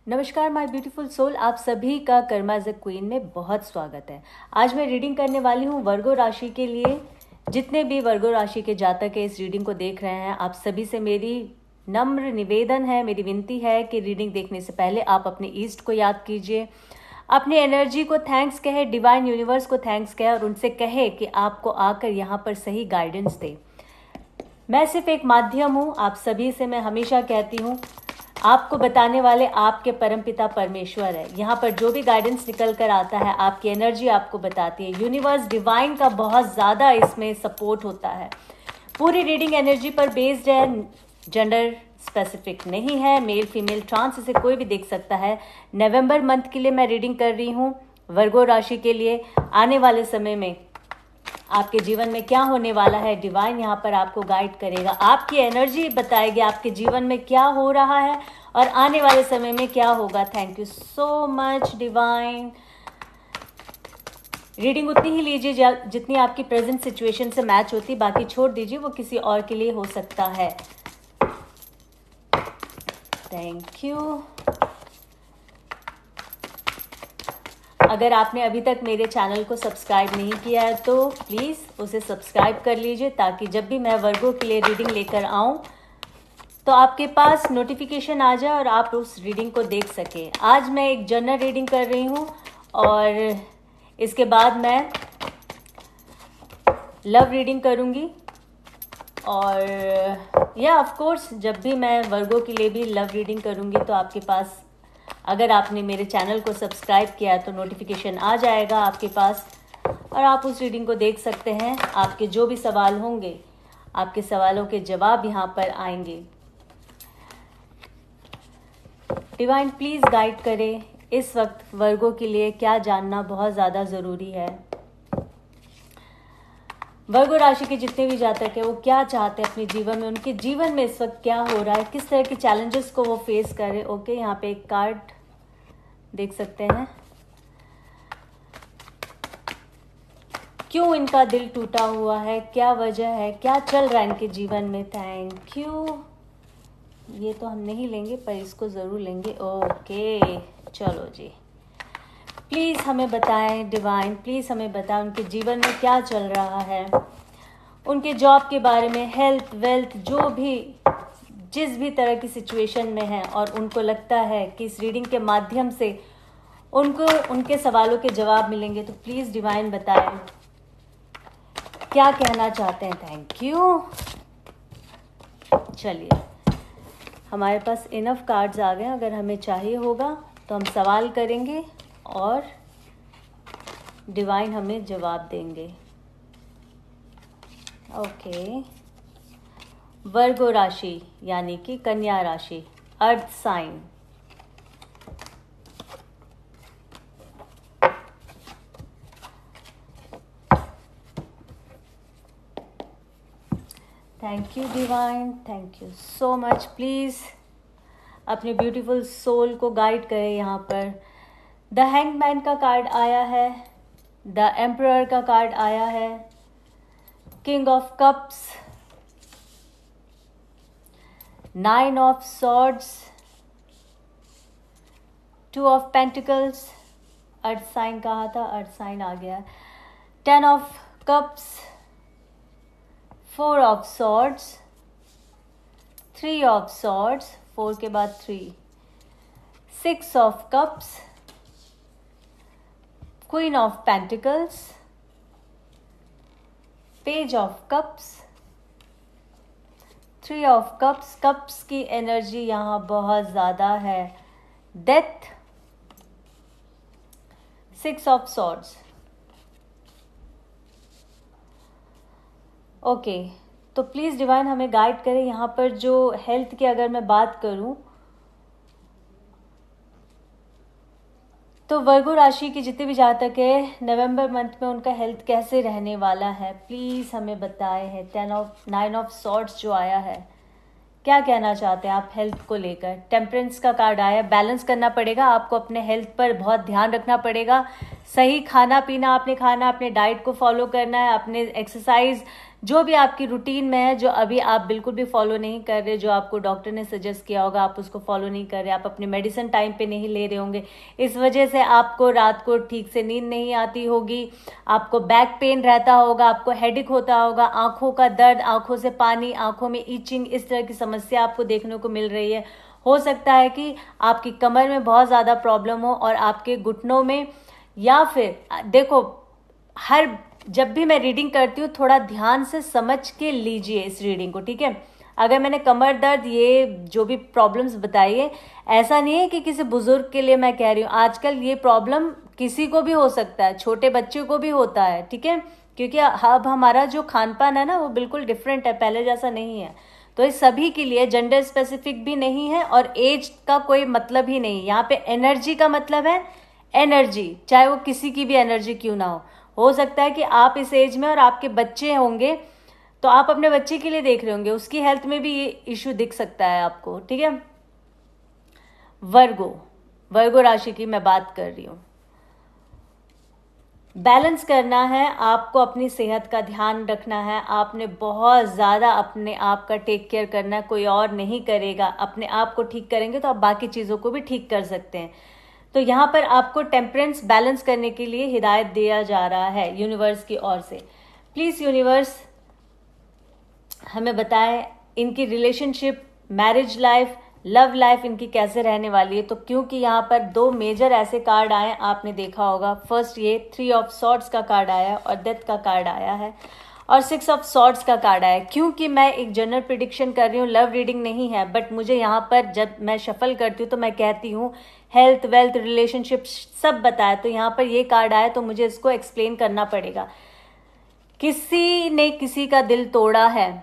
नमस्कार my beautiful soul, आप सभी का कर्मा एज अ क्वीन में बहुत स्वागत है। आज मैं रीडिंग करने वाली हूँ वर्गो राशि के लिए। जितने भी वर्गो राशि के जातक इस रीडिंग को देख रहे हैं, आप सभी से मेरी नम्र निवेदन है, मेरी विनती है कि रीडिंग देखने से पहले आप अपने ईस्ट को याद कीजिए, अपनी एनर्जी को थैंक्स कहे, डिवाइन यूनिवर्स को थैंक्स कहे और उनसे कहे कि आपको आकर यहाँ पर सही गाइडेंस दे। मैं सिर्फ एक माध्यम हूँ। आप सभी से मैं हमेशा कहती हूँ, आपको बताने वाले आपके परमपिता परमेश्वर है। यहाँ पर जो भी गाइडेंस निकल कर आता है, आपकी एनर्जी आपको बताती है। यूनिवर्स डिवाइन का बहुत ज़्यादा इसमें सपोर्ट होता है। पूरी रीडिंग एनर्जी पर बेस्ड है, जेंडर स्पेसिफिक नहीं है, मेल फीमेल ट्रांस इसे कोई भी देख सकता है। नवंबर मंथ के लिए मैं रीडिंग कर रही हूँ वर्गो राशि के लिए। आने वाले समय में आपके जीवन में क्या होने वाला है, डिवाइन यहाँ पर आपको गाइड करेगा, आपकी एनर्जी बताएगी आपके जीवन में क्या हो रहा है और आने वाले समय में क्या होगा। Thank you so much divine. Reading उतनी ही लीजिए जितनी आपकी प्रेजेंट सिचुएशन से मैच होती, बाकी छोड़ दीजिए, वो किसी और के लिए हो सकता है। Thank you. अगर आपने अभी तक मेरे चैनल को सब्सक्राइब नहीं किया है तो प्लीज़ उसे सब्सक्राइब कर लीजिए, ताकि जब भी मैं वर्गों के लिए रीडिंग लेकर आऊँ तो आपके पास नोटिफिकेशन आ जाए और आप उस रीडिंग को देख सकें। आज मैं एक जनरल रीडिंग कर रही हूँ और इसके बाद मैं लव रीडिंग करूँगी। और या ऑफ कोर्स जब भी मैं वर्गों के लिए भी लव रीडिंग करूँगी तो आपके पास, अगर आपने मेरे चैनल को सब्सक्राइब किया है तो नोटिफिकेशन आ जाएगा आपके पास और आप उस रीडिंग को देख सकते हैं। आपके जो भी सवाल होंगे, आपके सवालों के जवाब यहाँ पर आएंगे। डिवाइन प्लीज़ गाइड करें, इस वक्त वर्गों के लिए क्या जानना बहुत ज़्यादा ज़रूरी है। वर्गो राशि के जितने भी जातक हैं वो क्या चाहते हैं अपने जीवन में, उनके जीवन में इस वक्त क्या हो रहा है, किस तरह के चैलेंजेस को वो फेस कर रहे हैं। ओके, यहाँ पे एक कार्ड देख सकते हैं। क्यों इनका दिल टूटा हुआ है, क्या वजह है, क्या चल रहा है इनके जीवन में। Thank you. ये तो हम नहीं लेंगे पर इसको ज़रूर लेंगे। ओके चलो जी, प्लीज़ हमें बताएं डिवाइन, प्लीज़ हमें बताएं उनके जीवन में क्या चल रहा है, उनके जॉब के बारे में, हेल्थ, वेल्थ, जो भी जिस भी तरह की सिचुएशन में है और उनको लगता है कि इस रीडिंग के माध्यम से उनको उनके सवालों के जवाब मिलेंगे, तो प्लीज़ डिवाइन बताएं क्या कहना चाहते हैं। Thank you. चलिए, हमारे पास इनफ कार्ड्स आ गए। अगर हमें चाहिए होगा तो हम सवाल करेंगे और डिवाइन हमें जवाब देंगे। ओके, वर्गो राशि यानी कि कन्या राशि, earth sign. Thank you divine, thank you so much. Please अपने ब्यूटीफुल सोल को गाइड करें। यहाँ पर द हैंगमैन का कार्ड आया है, द एम्परर का कार्ड आया है, king of cups, 9 of swords, 2 of pentacles, earth sign कहा था, अर्थ साइन आ गया, 10 of cups, 4 of swords, 3 of swords, 4 के बाद 3, 6 of cups, queen of pentacles, page of cups, 3 of cups. Cups की एनर्जी यहाँ बहुत ज़्यादा है, डेथ, 6 ऑफ सॉर्ड्स। ओके, तो प्लीज़ डिवाइन हमें गाइड करें। यहाँ पर जो हेल्थ की अगर मैं बात करूँ तो वर्गो राशि की जितने भी जातक है नवंबर मंथ में उनका हेल्थ कैसे रहने वाला है, प्लीज़ हमें बताए हैं। 9 ऑफ सॉर्ड्स जो आया है, क्या कहना चाहते हैं आप हेल्थ को लेकर। टेम्परेंस का कार्ड आया, बैलेंस करना पड़ेगा आपको, अपने हेल्थ पर बहुत ध्यान रखना पड़ेगा। सही खाना पीना आपने खाना, अपने डाइट को फॉलो करना है, अपने एक्सरसाइज जो भी आपकी रूटीन में है, जो अभी आप बिल्कुल भी फॉलो नहीं कर रहे, जो आपको डॉक्टर ने सजेस्ट किया होगा आप उसको फॉलो नहीं कर रहे, आप अपनी मेडिसिन टाइम पे नहीं ले रहे होंगे, इस वजह से आपको रात को ठीक से नींद नहीं आती होगी, आपको बैक पेन रहता होगा, आपको हेडेक होता होगा, आंखों का दर्द, आंखों से पानी, आंखों में ईचिंग, इस तरह की समस्या आपको देखने को मिल रही है। हो सकता है कि आपकी कमर में बहुत ज़्यादा प्रॉब्लम हो और आपके घुटनों में, या फिर देखो, जब भी मैं रीडिंग करती हूँ थोड़ा ध्यान से समझ के लीजिए इस रीडिंग को, ठीक है। अगर मैंने कमर दर्द, ये जो भी प्रॉब्लम्स बताई है, ऐसा नहीं है कि किसी बुजुर्ग के लिए मैं कह रही हूँ, आजकल ये प्रॉब्लम किसी को भी हो सकता है, छोटे बच्चे को भी होता है, ठीक है, क्योंकि अब हमारा जो खान पान है ना वो बिल्कुल डिफरेंट है, पहले जैसा नहीं है। तो इस सभी के लिए, जेंडर स्पेसिफिक भी नहीं है और एज का कोई मतलब ही नहीं, यहाँ पे एनर्जी का मतलब है एनर्जी, चाहे वो किसी की भी एनर्जी क्यों ना हो सकता है कि आप इस एज में और आपके बच्चे होंगे, तो आप अपने बच्चे के लिए देख रहे होंगे, उसकी हेल्थ में भी ये इश्यू दिख सकता है आपको, ठीक है। वर्गो राशि की मैं बात कर रही हूं। बैलेंस करना है आपको, अपनी सेहत का ध्यान रखना है, आपने बहुत ज़्यादा अपने आप का टेक केयर करना है, कोई और नहीं करेगा। अपने आप को ठीक करेंगे तो आप बाकी चीज़ों को भी ठीक कर सकते हैं। तो यहाँ पर आपको टेम्परेंस बैलेंस करने के लिए हिदायत दिया जा रहा है यूनिवर्स की ओर से। प्लीज़ यूनिवर्स हमें बताएं इनकी relationship, marriage life, love life इनकी कैसे रहने वाली है। तो क्योंकि यहाँ पर दो मेजर ऐसे कार्ड आए, आपने देखा होगा, फर्स्ट ये 3 ऑफ सॉर्ड्स का कार्ड आया और डेथ का कार्ड आया है और 6 ऑफ सॉर्ड्स का कार्ड आया। क्योंकि मैं एक जनरल प्रिडिक्शन कर रही हूँ, लव रीडिंग नहीं है, बट मुझे यहाँ पर जब मैं शफल करती हूँ तो मैं कहती हूँ हेल्थ, वेल्थ, रिलेशनशिप सब बताया, तो यहाँ पर ये कार्ड आया तो मुझे इसको एक्सप्लेन करना पड़ेगा। किसी ने किसी का दिल तोड़ा है,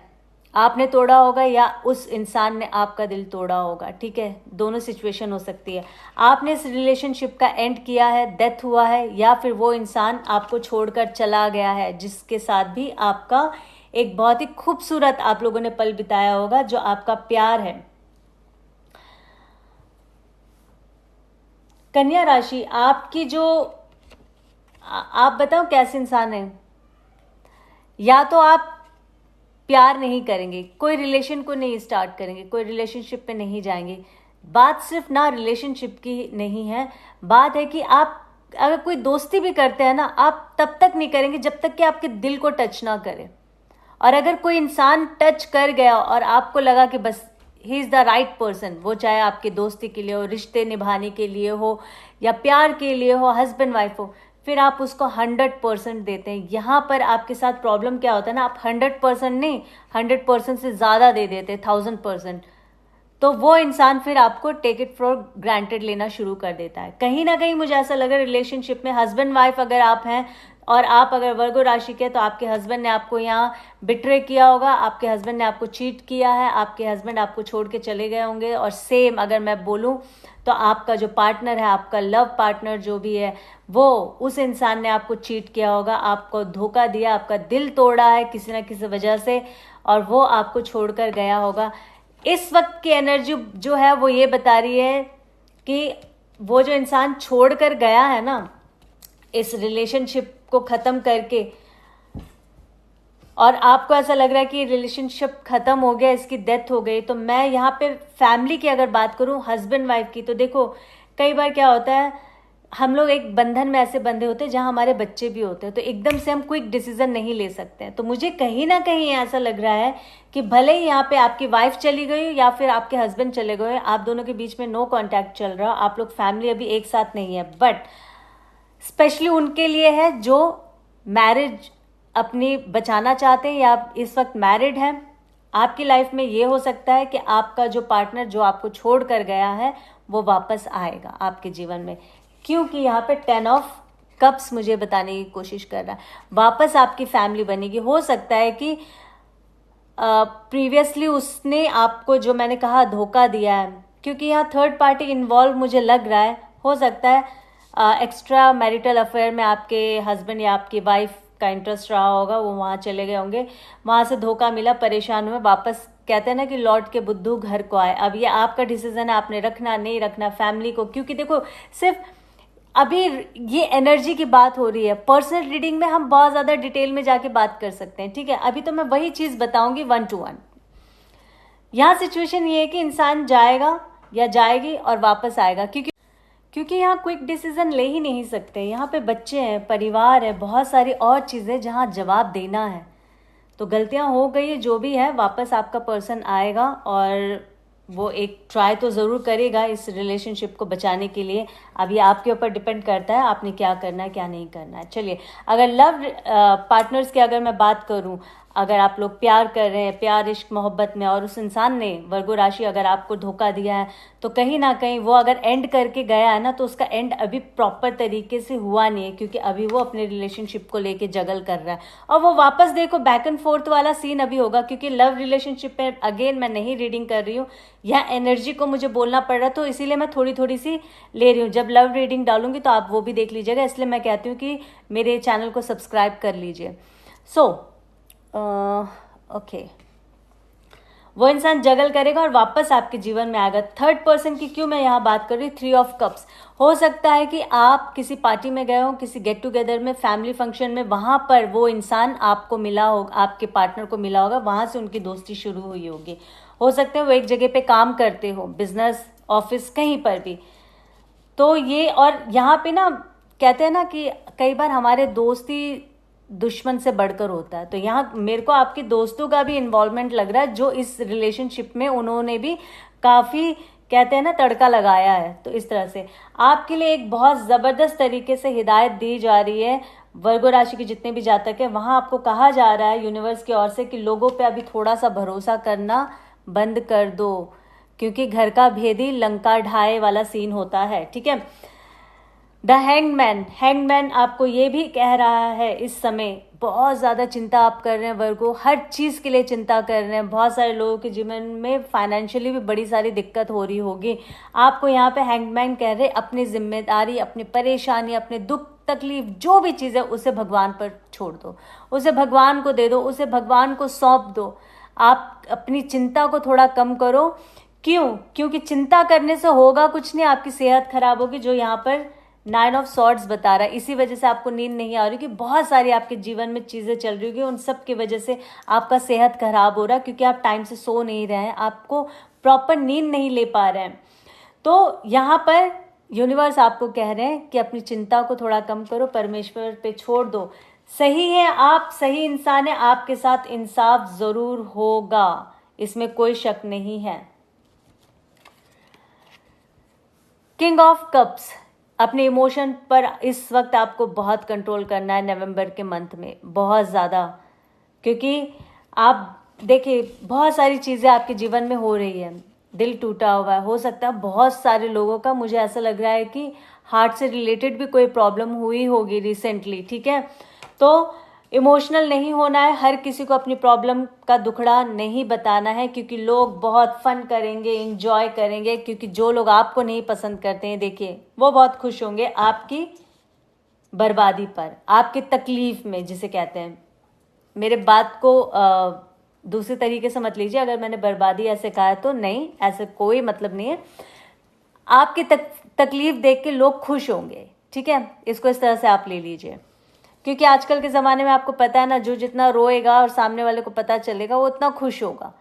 आपने तोड़ा होगा या उस इंसान ने आपका दिल तोड़ा होगा, ठीक है, दोनों सिचुएशन हो सकती है। आपने इस रिलेशनशिप का एंड किया है, डेथ हुआ है, या फिर वो इंसान आपको छोड़कर चला गया है जिसके साथ भी आपका एक बहुत ही खूबसूरत आप लोगों ने पल बिताया होगा, जो आपका प्यार है। कन्या राशि, आपकी जो आप बताओ कैसे इंसान है। या तो आप प्यार नहीं करेंगे, कोई रिलेशन को नहीं स्टार्ट करेंगे, कोई रिलेशनशिप पे नहीं जाएंगे। बात सिर्फ ना रिलेशनशिप की नहीं है, बात है कि आप अगर कोई दोस्ती भी करते हैं ना, आप तब तक नहीं करेंगे जब तक कि आपके दिल को टच ना करे। और अगर कोई इंसान टच कर गया और आपको लगा कि बस he is the right person, वो चाहे आपके दोस्ती के लिए हो, रिश्ते निभाने के लिए हो, या प्यार के लिए हो, हस्बैंड वाइफ हो, फिर आप उसको 100% देते हैं। यहाँ पर आपके साथ प्रॉब्लम क्या होता है ना, आप 100% नहीं, 100% से ज़्यादा दे देते, 1000%। तो वो इंसान फिर आपको टेक इट फॉर ग्रांटेड लेना शुरू कर देता है। कहीं ना कहीं मुझे ऐसा लगा रिलेशनशिप में, हस्बैंड वाइफ अगर आप हैं और आप अगर वर्गो राशि के, तो आपके हस्बैंड ने आपको यहाँ बिट्रे किया होगा, आपके हस्बैंड ने आपको चीट किया है, आपके हस्बैंड आपको छोड़ के चले गए होंगे। और सेम अगर मैं बोलूँ तो आपका जो पार्टनर है, आपका लव पार्टनर जो भी है, वो उस इंसान ने आपको चीट किया होगा, आपको धोखा दिया, आपका दिल तोड़ा है किसी न किसी वजह से, और वो आपको छोड़कर गया होगा। इस वक्त की एनर्जी जो है वो ये बता रही है कि वो जो इंसान छोड़ कर गया है ना, इस रिलेशनशिप को ख़त्म करके, और आपको ऐसा लग रहा है कि रिलेशनशिप ख़त्म हो गया, इसकी डेथ हो गई, तो मैं यहाँ पे फैमिली की अगर बात करूँ, हस्बैंड वाइफ की, तो देखो कई बार क्या होता है, हम लोग एक बंधन में ऐसे बंधे होते हैं जहाँ हमारे बच्चे भी होते हैं, तो एकदम से हम क्विक डिसीजन नहीं ले सकते हैं। तो मुझे कहीं ना कहीं ऐसा लग रहा है कि भले ही यहाँ पे आपकी वाइफ चली गई या फिर आपके हस्बैंड चले गए, आप दोनों के बीच में नो कॉन्टैक्ट चल रहा, आप लोग फैमिली अभी एक साथ नहीं है, बट स्पेशली उनके लिए है जो मैरिज अपनी बचाना चाहते हैं या इस वक्त मैरिड हैं। आपकी लाइफ में ये हो सकता है कि आपका जो पार्टनर जो आपको छोड़ कर गया है वो वापस आएगा आपके जीवन में, क्योंकि यहाँ पे 10 ऑफ कप्स मुझे बताने की कोशिश कर रहा है, वापस आपकी फैमिली बनेगी। हो सकता है कि प्रीवियसली उसने आपको, जो मैंने कहा, धोखा दिया है, क्योंकि यहाँ थर्ड पार्टी इन्वॉल्व मुझे लग रहा है। हो सकता है एक्स्ट्रा मैरिटल अफेयर में आपके हस्बैंड या आपकी वाइफ का इंटरेस्ट रहा होगा, वो वहाँ चले गए होंगे, वहाँ से धोखा मिला, परेशान हुए, वापस कहते हैं ना कि लौट के बुद्धू घर को आए। अब ये आपका डिसीजन है, आपने रखना नहीं रखना फैमिली को, क्योंकि देखो सिर्फ अभी ये एनर्जी की बात हो रही है। पर्सनल रीडिंग में हम बहुत ज़्यादा डिटेल में जाके बात कर सकते हैं, ठीक है। अभी तो मैं वही चीज़ बताऊंगी 1 to 1। यहाँ सिचुएशन ये है कि इंसान जाएगा या जाएगी और वापस आएगा, क्योंकि यहाँ क्विक डिसीजन ले ही नहीं सकते। यहाँ पे बच्चे हैं, परिवार है, बहुत सारी और चीज़ें जहाँ जवाब देना है। तो गलतियाँ हो गई है, जो भी है, वापस आपका पर्सन आएगा और वो एक ट्राई तो ज़रूर करेगा इस रिलेशनशिप को बचाने के लिए। अब ये आपके ऊपर डिपेंड करता है आपने क्या करना है क्या नहीं करना है। चलिए, अगर लव पार्टनर्स की अगर मैं बात करूं, अगर आप लोग प्यार कर रहे हैं, प्यार इश्क मोहब्बत में, और उस इंसान ने, वर्गो राशि, अगर आपको धोखा दिया है, तो कहीं ना कहीं वो अगर एंड करके गया है ना, तो उसका एंड अभी प्रॉपर तरीके से हुआ नहीं है, क्योंकि अभी वो अपने रिलेशनशिप को लेके जगल कर रहा है। और वो वापस देखो बैक एंड फोर्थ वाला सीन अभी होगा, क्योंकि लव रिलेशनशिप में अगेन मैं नहीं रीडिंग कर रही हूँ, यह एनर्जी को मुझे बोलना पड़ रहा है, तो इसीलिए मैं थोड़ी थोड़ी सी ले रही हूँ। जब लव रीडिंग डालूंगी तो आप वो भी देख लीजिएगा, इसलिए मैं कहती हूँ कि मेरे चैनल को सब्सक्राइब कर लीजिए। ओके, वो इंसान जगल करेगा और वापस आपके जीवन में आएगा। थर्ड पर्सन की क्यों मैं यहाँ बात कर रही हूँ? 3 ऑफ कप्स। हो सकता है कि आप किसी पार्टी में गए हो, किसी गेट टुगेदर में, फैमिली फंक्शन में, वहां पर वो इंसान आपको मिला होगा, आपके पार्टनर को मिला होगा, वहां से उनकी दोस्ती शुरू हुई होगी। हो सकता है वो एक जगह पे काम करते हो, बिजनेस, ऑफिस, कहीं पर भी। तो ये, और यहाँ पे ना कहते हैं ना कि कई बार हमारे दोस्ती दुश्मन से बढ़कर होता है, तो यहाँ मेरे को आपके दोस्तों का भी इन्वॉल्वमेंट लग रहा है, जो इस रिलेशनशिप में उन्होंने भी काफ़ी, कहते हैं ना, तड़का लगाया है। तो इस तरह से आपके लिए एक बहुत ज़बरदस्त तरीके से हिदायत दी जा रही है। वर्गो राशि के जितने भी जातक हैं, वहाँ आपको कहा जा रहा है यूनिवर्स की ओर से कि लोगों पे अभी थोड़ा सा भरोसा करना बंद कर दो, क्योंकि घर का भेदी लंका ढाए वाला सीन होता है, ठीक है। द हैंगमैन आपको ये भी कह रहा है, इस समय बहुत ज़्यादा चिंता आप कर रहे हैं वर्गो, हर चीज़ के लिए चिंता कर रहे हैं। बहुत सारे लोगों के जीवन में फाइनेंशियली भी बड़ी सारी दिक्कत हो रही होगी। आपको यहाँ पे हैंगमैन कह रहे हैं अपनी जिम्मेदारी, अपनी परेशानी, अपने दुख तकलीफ, जो भी चीज़ है उसे भगवान पर छोड़ दो, उसे भगवान को दे दो, उसे भगवान को सौंप दो। आप अपनी चिंता को थोड़ा कम करो। क्योंकि चिंता करने से होगा कुछ नहीं, आपकी सेहत खराब होगी, जो यहाँ पर 9 ऑफ सॉर्ड्स बता रहा है। इसी वजह से आपको नींद नहीं आ रही, कि बहुत सारी आपके जीवन में चीज़ें चल रही होगी, उन सब की वजह से आपका सेहत खराब हो रहा है, क्योंकि आप टाइम से सो नहीं रहे हैं, आपको प्रॉपर नींद नहीं ले पा रहे हैं। तो यहाँ पर यूनिवर्स आपको कह रहे हैं कि अपनी चिंता को थोड़ा कम करो, परमेश्वर पे छोड़ दो। सही है, आप सही इंसान है, आपके साथ इंसाफ ज़रूर होगा, इसमें कोई शक नहीं है। किंग ऑफ कप्स, अपने इमोशन पर इस वक्त आपको बहुत कंट्रोल करना है नवंबर के मंथ में, बहुत ज़्यादा, क्योंकि आप देखिए बहुत सारी चीज़ें आपके जीवन में हो रही है, दिल टूटा हुआ है, हो सकता है बहुत सारे लोगों का, मुझे ऐसा लग रहा है कि हार्ट से रिलेटेड भी कोई प्रॉब्लम हुई होगी रिसेंटली, ठीक है। तो इमोशनल नहीं होना है, हर किसी को अपनी प्रॉब्लम का दुखड़ा नहीं बताना है, क्योंकि लोग बहुत फन करेंगे, इंजॉय करेंगे, क्योंकि जो लोग आपको नहीं पसंद करते हैं, देखिए वो बहुत खुश होंगे आपकी बर्बादी पर, आपकी तकलीफ में, जिसे कहते हैं। मेरे बात को दूसरे तरीके से मत लीजिए, अगर मैंने बर्बादी ऐसे कहा है तो नहीं, ऐसे कोई मतलब नहीं है। आपकी तकलीफ देख के लोग खुश होंगे, ठीक है, इसको इस तरह से आप ले लीजिए। क्योंकि आजकल के ज़माने में आपको पता है ना, जो जितना रोएगा और सामने वाले को पता चलेगा वो उतना खुश होगा।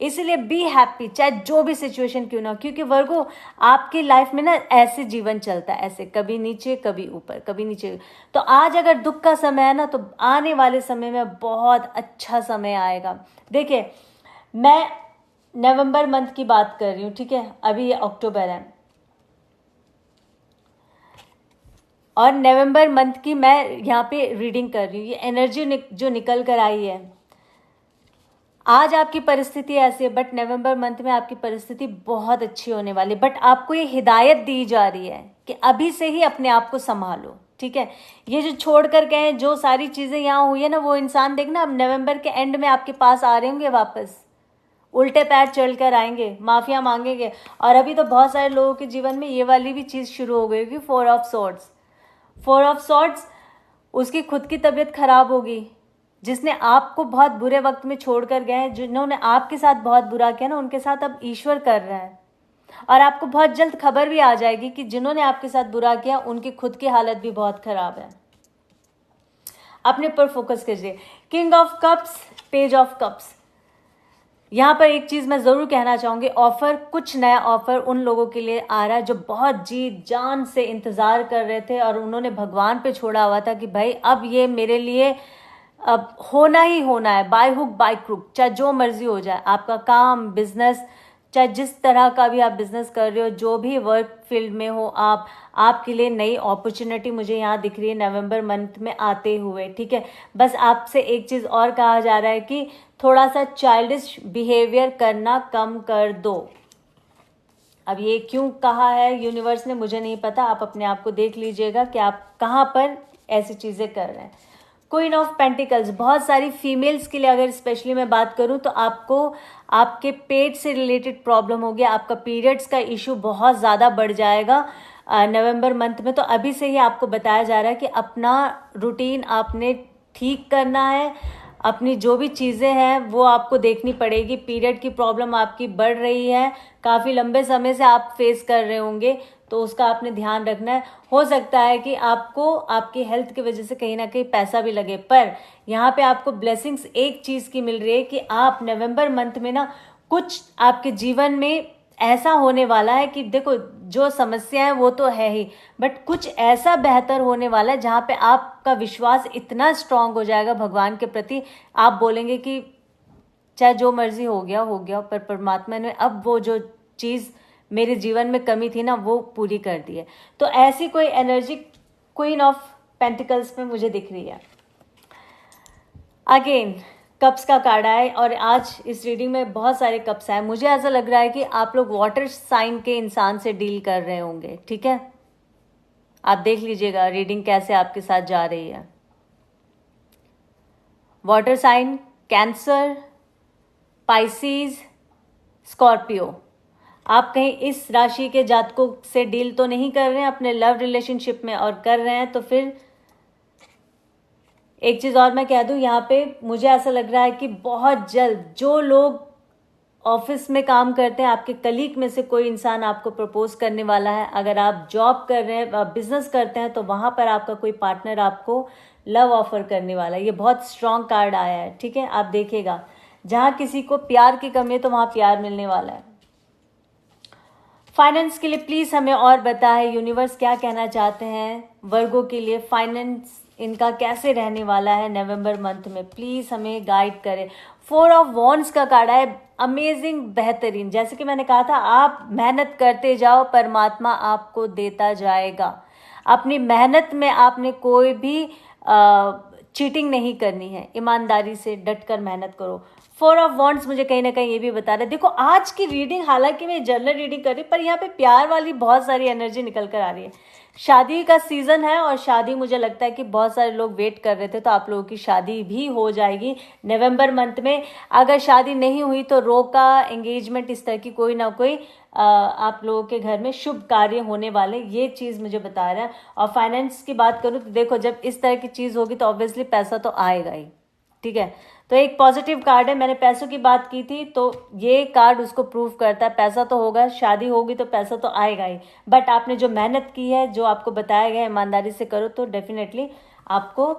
इसीलिए बी हैप्पी, चाहे जो भी सिचुएशन क्यों ना हो, क्योंकि वर्गो आपकी लाइफ में ना ऐसे जीवन चलता है, ऐसे कभी नीचे कभी ऊपर कभी नीचे। तो आज अगर दुख का समय है ना, तो आने वाले समय में बहुत अच्छा समय आएगा। देखिए, मैं नवंबर मंथ की बात कर रही हूँ, ठीक है, अभी ये अक्टूबर है, और नवंबर मंथ की मैं यहाँ पे रीडिंग कर रही हूँ। ये एनर्जी जो निकल कर आई है, आज आपकी परिस्थिति ऐसी है, बट नवंबर मंथ में आपकी परिस्थिति बहुत अच्छी होने वाली है। बट आपको ये हिदायत दी जा रही है कि अभी से ही अपने आप को संभालो, ठीक है। ये जो छोड़ कर गए, जो सारी चीज़ें यहाँ हुई है ना, वो इंसान देखना अब नवंबर के एंड में आपके पास आ रहे होंगे, वापस उल्टे पैर चल कर आएंगे, माफिया मांगेंगे। और अभी तो बहुत सारे लोगों के जीवन में ये वाली भी चीज़ शुरू हो गई होगी, 4 ऑफ सॉर्ड्स, उसकी खुद की तबीयत खराब होगी, जिसने आपको बहुत बुरे वक्त में छोड़ कर गए हैं, जिन्होंने आपके साथ बहुत बुरा किया ना, उनके साथ अब ईश्वर कर रहा है। और आपको बहुत जल्द खबर भी आ जाएगी कि जिन्होंने आपके साथ बुरा किया उनकी खुद की हालत भी बहुत खराब है। अपने पर फोकस कीजिए। King of cups, page of cups. यहाँ पर एक चीज़ मैं ज़रूर कहना चाहूँगी, ऑफ़र, कुछ नया ऑफ़र उन लोगों के लिए आ रहा है जो बहुत जी जान से इंतज़ार कर रहे थे और उन्होंने भगवान पे छोड़ा हुआ था कि भाई अब ये मेरे लिए अब होना ही होना है, बाय हुक बाय क्रुक, चाहे जो मर्जी हो जाए। आपका काम, बिजनेस, चाहे जिस तरह का भी आप बिजनेस कर रहे हो, जो भी वर्क फील्ड में हो आप, आपके लिए नई अपॉर्चुनिटी मुझे यहाँ दिख रही है नवंबर मंथ में आते हुए। ठीक है, बस आपसे एक चीज़ और कहा जा रहा है कि थोड़ा सा चाइल्डिश बिहेवियर करना कम कर दो। अब ये क्यों कहा है यूनिवर्स ने मुझे नहीं पता, आप अपने आप को देख लीजिएगा कि आप कहाँ पर ऐसी चीज़ें कर रहे हैं। क्वीन ऑफ पेंटिकल्स, बहुत सारी फीमेल्स के लिए अगर स्पेशली मैं बात करूं तो आपको आपके पेट से रिलेटेड प्रॉब्लम हो गया, आपका पीरियड्स का इशू बहुत ज़्यादा बढ़ जाएगा नवंबर मंथ में। तो अभी से ही आपको बताया जा रहा है कि अपना रूटीन आपने ठीक करना है, अपनी जो भी चीज़ें हैं वो आपको देखनी पड़ेगी। पीरियड की प्रॉब्लम आपकी बढ़ रही है, काफ़ी लंबे समय से आप फेस कर रहे होंगे, तो उसका आपने ध्यान रखना है। हो सकता है कि आपको आपकी हेल्थ की वजह से कहीं ना कहीं पैसा भी लगे, पर यहाँ पे आपको ब्लेसिंग्स एक चीज़ की मिल रही है कि आप नवंबर मंथ में ना कुछ आपके जीवन में ऐसा होने वाला है कि देखो जो समस्या है वो तो है ही, बट कुछ ऐसा बेहतर होने वाला है जहाँ पे आपका विश्वास इतना स्ट्रांग हो जाएगा भगवान के प्रति, आप बोलेंगे कि चाहे जो मर्जी हो गया, पर परमात्मा ने अब वो जो चीज़ मेरे जीवन में कमी थी ना वो पूरी कर दी है। तो ऐसी कोई एनर्जी क्वीन ऑफ पेंटिकल्स में मुझे दिख रही है। अगेन कप्स का कार्ड आए और आज इस रीडिंग में बहुत सारे कप्स आए। मुझे ऐसा लग रहा है कि आप लोग वाटर साइन के इंसान से डील कर रहे होंगे। ठीक है, आप देख लीजिएगा रीडिंग कैसे आपके साथ जा रही है। Water sign, cancer, Pisces, Scorpio. आप कहीं इस राशि के जातकों से डील तो नहीं कर रहे हैं अपने लव रिलेशनशिप में, और कर रहे हैं तो फिर एक चीज़ और मैं कह दूं, यहाँ पे मुझे ऐसा लग रहा है कि बहुत जल्द जो लोग ऑफिस में काम करते हैं, आपके कलीग में से कोई इंसान आपको प्रपोज करने वाला है। अगर आप जॉब कर रहे हैं, बिजनेस करते हैं, तो वहाँ पर आपका कोई पार्टनर आपको लव ऑफर करने वाला है। ये बहुत स्ट्रांग कार्ड आया है। ठीक है, आप देखिएगा जहाँ किसी को प्यार की कमी है तो वहाँ प्यार मिलने वाला है। फाइनेंस के लिए प्लीज़ हमें और बताएं यूनिवर्स क्या कहना चाहते हैं वर्गों के लिए, फाइनेंस इनका कैसे रहने वाला है नवंबर मंथ में, प्लीज़ हमें गाइड करें। 4 ऑफ वॉन्ड्स का कार्ड है, अमेजिंग, बेहतरीन। जैसे कि मैंने कहा था, आप मेहनत करते जाओ, परमात्मा आपको देता जाएगा। अपनी मेहनत में आपने कोई भी चीटिंग नहीं करनी है, ईमानदारी से डटकर मेहनत करो। 4 ऑफ वॉन्ड्स मुझे कहीं ना कहीं ये भी बता रहा है। देखो आज की रीडिंग, हालांकि मैं जनरल रीडिंग कर रही हूँ, पर यहाँ पे प्यार वाली बहुत सारी एनर्जी निकल कर आ रही है। शादी का सीजन है और शादी, मुझे लगता है कि बहुत सारे लोग वेट कर रहे थे, तो आप लोगों की शादी भी हो जाएगी नवंबर मंथ में। अगर शादी नहीं हुई तो रोका, एंगेजमेंट, इस तरह की कोई ना कोई आप लोगों के घर में शुभ कार्य होने वाले, ये चीज़ मुझे बता रहा है। और फाइनेंस की बात करूँ तो देखो, जब इस तरह की चीज़ होगी तो ऑब्वियसली पैसा तो आएगा ही। ठीक है, तो एक पॉजिटिव कार्ड है। मैंने पैसों की बात की थी तो ये कार्ड उसको प्रूव करता है, पैसा तो होगा, शादी होगी तो पैसा तो आएगा ही, बट आपने जो मेहनत की है, जो आपको बताया गया है, ईमानदारी से करो तो डेफिनेटली आपको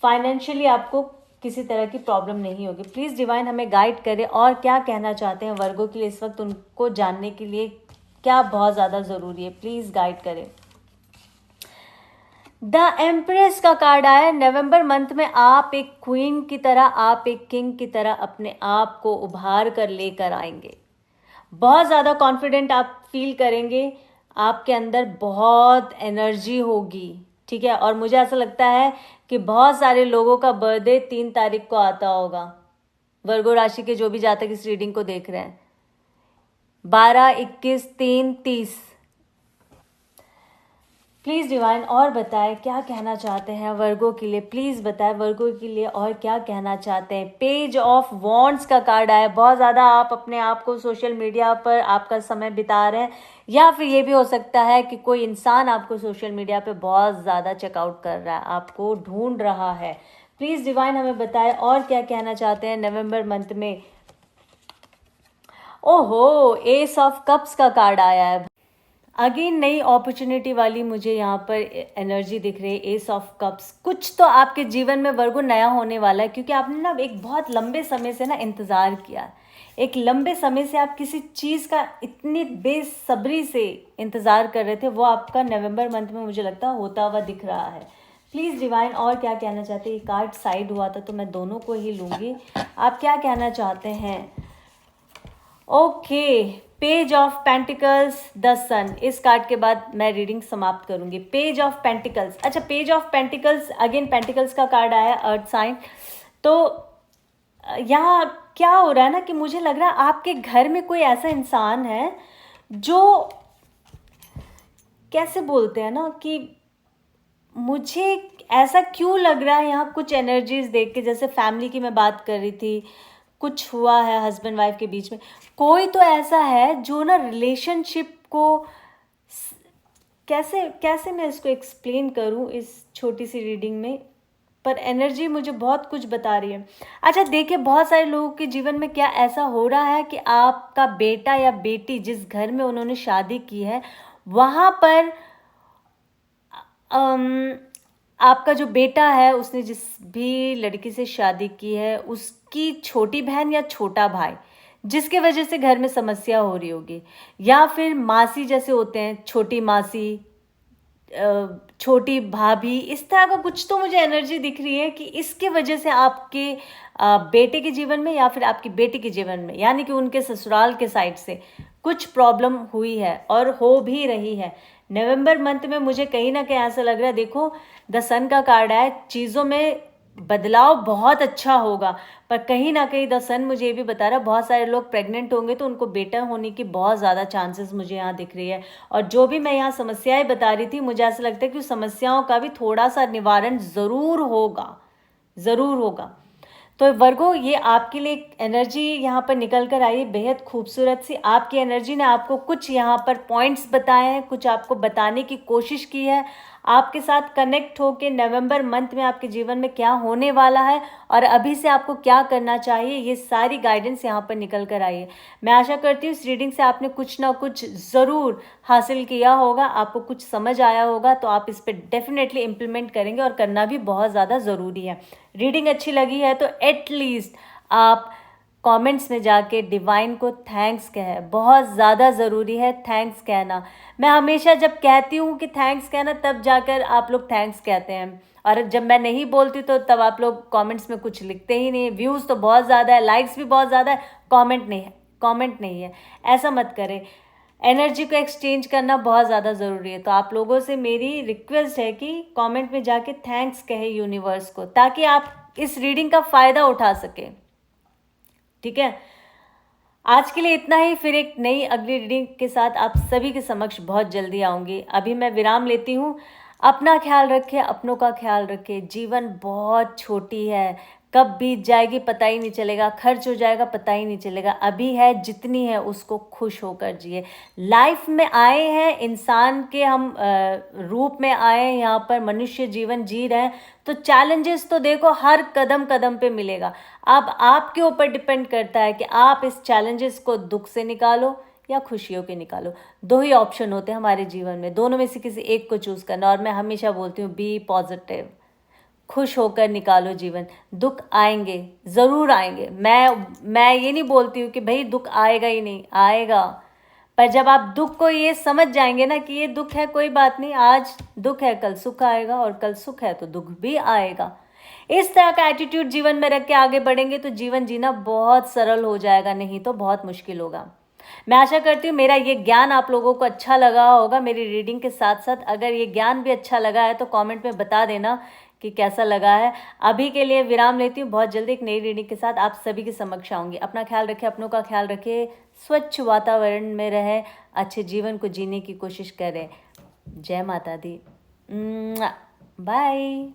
फाइनेंशियली आपको किसी तरह की प्रॉब्लम नहीं होगी। प्लीज़ डिवाइन हमें गाइड करें और क्या कहना चाहते हैं वर्गों के लिए इस वक्त, उनको जानने के लिए क्या बहुत ज़्यादा ज़रूरी है, प्लीज़ गाइड करें। द एम्प्रेस का कार्ड आया। नवंबर मंथ में आप एक क्वीन की तरह, आप एक किंग की तरह अपने आप को उभार कर लेकर आएंगे। बहुत ज़्यादा कॉन्फिडेंट आप फील करेंगे, आपके अंदर बहुत एनर्जी होगी। ठीक है, और मुझे ऐसा लगता है कि बहुत सारे लोगों का बर्थडे 3 तारीख को आता होगा, वर्गो राशि के जो भी जातक इस रीडिंग को देख रहे हैं। 12, 21, 3, 30। प्लीज़ डिवाइन और बताएं क्या कहना चाहते हैं वर्गों के लिए, प्लीज़ बताएं वर्गों के लिए और क्या कहना चाहते हैं। पेज ऑफ वॉन्ड्स का कार्ड आया। बहुत ज़्यादा आप अपने आप को सोशल मीडिया पर आपका समय बिता रहे हैं, या फिर ये भी हो सकता है कि कोई इंसान आपको सोशल मीडिया पे बहुत ज़्यादा चेकआउट कर रहा है, आपको ढूंढ रहा है। प्लीज़ डिवाइन हमें बताएं और क्या कहना चाहते हैं नवंबर मंथ में। ओहो, एस ऑफ कप्स का कार्ड आया है। अगेन नई अपॉर्चुनिटी वाली मुझे यहाँ पर एनर्जी दिख रही है, एस ऑफ कप्स। कुछ तो आपके जीवन में वर्गो नया होने वाला है, क्योंकि आपने ना एक बहुत लंबे समय से ना इंतज़ार किया। एक लंबे समय से आप किसी चीज़ का इतनी बेसब्री से इंतज़ार कर रहे थे, वो आपका नवंबर मंथ में मुझे लगता है होता हुआ दिख रहा है। प्लीज़ डिवाइन और क्या कहना चाहते हैं? ये कार्ड साइड हुआ था तो मैं दोनों को ही लूँगी। आप क्या कहना चाहते हैं? Okay, page of pentacles, the sun. इस कार्ड के बाद मैं रीडिंग समाप्त करूंगी। पेज ऑफ पेंटिकल्स, अच्छा page of pentacles, again pentacles का कार्ड आया, अर्थ साइन। तो यहाँ क्या हो रहा है ना कि मुझे लग रहा है आपके घर में कोई ऐसा इंसान है जो, कैसे बोलते हैं ना कि मुझे ऐसा क्यों लग रहा है यहाँ कुछ एनर्जीज देख के, जैसे फैमिली की मैं बात कर रही थी, कुछ हुआ है हस्बैंड वाइफ के बीच में, कोई तो ऐसा है जो ना रिलेशनशिप को, कैसे कैसे मैं इसको एक्सप्लेन करूँ इस छोटी सी रीडिंग में, पर एनर्जी मुझे बहुत कुछ बता रही है। अच्छा देखिए, बहुत सारे लोगों के जीवन में क्या ऐसा हो रहा है कि आपका बेटा या बेटी जिस घर में उन्होंने शादी की है, वहाँ पर आपका जो बेटा है उसने जिस भी लड़की से शादी की है, उसकी छोटी बहन या छोटा भाई, जिसके वजह से घर में समस्या हो रही होगी, या फिर मासी जैसे होते हैं, छोटी मासी, छोटी भाभी, इस तरह का कुछ तो मुझे एनर्जी दिख रही है कि इसके वजह से आपके बेटे के जीवन में या फिर आपकी बेटी के जीवन में, यानी कि उनके ससुराल के साइड से कुछ प्रॉब्लम हुई है और हो भी रही है। नवंबर मंथ में मुझे कहीं ना कहीं ऐसा लग रहा है, देखो द सन का कार्ड है, चीज़ों में बदलाव बहुत अच्छा होगा, पर कहीं ना कहीं द सन मुझे ये भी बता रहा है बहुत सारे लोग प्रेग्नेंट होंगे तो उनको बेटा होने की बहुत ज़्यादा चांसेस मुझे यहाँ दिख रही है। और जो भी मैं यहाँ समस्याएं बता रही थी, मुझे ऐसा लगता है कि उस समस्याओं का भी थोड़ा सा निवारण ज़रूर होगा, ज़रूर होगा। तो वर्गो, ये आपके लिए एक एनर्जी यहाँ पर निकल कर आई है, बेहद खूबसूरत सी। आपकी एनर्जी ने आपको कुछ यहाँ पर पॉइंट्स बताए हैं, कुछ आपको बताने की कोशिश की है, आपके साथ कनेक्ट होके नवंबर मंथ में आपके जीवन में क्या होने वाला है और अभी से आपको क्या करना चाहिए, ये सारी गाइडेंस यहाँ पर निकल कर आई है। मैं आशा करती हूँ इस रीडिंग से आपने कुछ ना कुछ ज़रूर हासिल किया होगा, आपको कुछ समझ आया होगा, तो आप इस पर डेफिनेटली इम्प्लीमेंट करेंगे और करना भी बहुत ज़्यादा ज़रूरी है। रीडिंग अच्छी लगी है तो एटलीस्ट आप कमेंट्स में जाके डिवाइन को थैंक्स कहे, बहुत ज़्यादा ज़रूरी है थैंक्स कहना। मैं हमेशा जब कहती हूँ कि थैंक्स कहना, तब जाकर आप लोग थैंक्स कहते हैं, और जब मैं नहीं बोलती तो तब आप लोग कमेंट्स में कुछ लिखते ही नहीं। व्यूज़ तो बहुत ज़्यादा है, लाइक्स भी बहुत ज़्यादा है, कमेंट नहीं है, कमेंट नहीं है। ऐसा मत करें, एनर्जी को एक्सचेंज करना बहुत ज़्यादा ज़रूरी है। तो आप लोगों से मेरी रिक्वेस्ट है कि कमेंट में जाके थैंक्स कहे यूनिवर्स को, ताकि आप इस रीडिंग का फ़ायदा उठा सकें। ठीक है, आज के लिए इतना ही, फिर एक नई अगली रीडिंग के साथ आप सभी के समक्ष बहुत जल्दी आऊँगी। अभी मैं विराम लेती हूँ। अपना ख्याल रखें, अपनों का ख्याल रखें। जीवन बहुत छोटी है, कब बीत जाएगी पता ही नहीं चलेगा, खर्च हो जाएगा पता ही नहीं चलेगा। अभी है जितनी है उसको खुश होकर जिए। लाइफ में आए हैं, इंसान के हम रूप में आए हैं, यहाँ पर मनुष्य जीवन जी रहे हैं, तो चैलेंजेस तो देखो हर कदम कदम पे मिलेगा। अब आपके ऊपर डिपेंड करता है कि आप इस चैलेंजेस को दुख से निकालो या खुशियों के निकालो। दो ही ऑप्शन होते हैं हमारे जीवन में, दोनों में से किसी एक को चूज़ करना। और मैं हमेशा बोलती हूँ बी पॉजिटिव, खुश होकर निकालो जीवन। दुख आएंगे, ज़रूर आएंगे, मैं ये नहीं बोलती हूँ कि भाई दुख आएगा ही नहीं, आएगा, पर जब आप दुख को ये समझ जाएंगे ना कि ये दुख है, कोई बात नहीं, आज दुख है कल सुख आएगा, और कल सुख है तो दुख भी आएगा। इस तरह का एटीट्यूड जीवन में रख के आगे बढ़ेंगे तो जीवन जीना बहुत सरल हो जाएगा, नहीं तो बहुत मुश्किल होगा। मैं आशा करती हूँ मेरा ये ज्ञान आप लोगों को अच्छा लगा होगा। मेरी रीडिंग के साथ साथ अगर ये ज्ञान भी अच्छा लगा है तो कमेंट में बता देना कि कैसा लगा है। अभी के लिए विराम लेती हूँ, बहुत जल्दी एक नई रीडिंग के साथ आप सभी के समक्ष आऊँगी। अपना ख्याल रखें, अपनों का ख्याल रखें, स्वच्छ वातावरण में रहें, अच्छे जीवन को जीने की कोशिश करें। जय माता दी, बाय।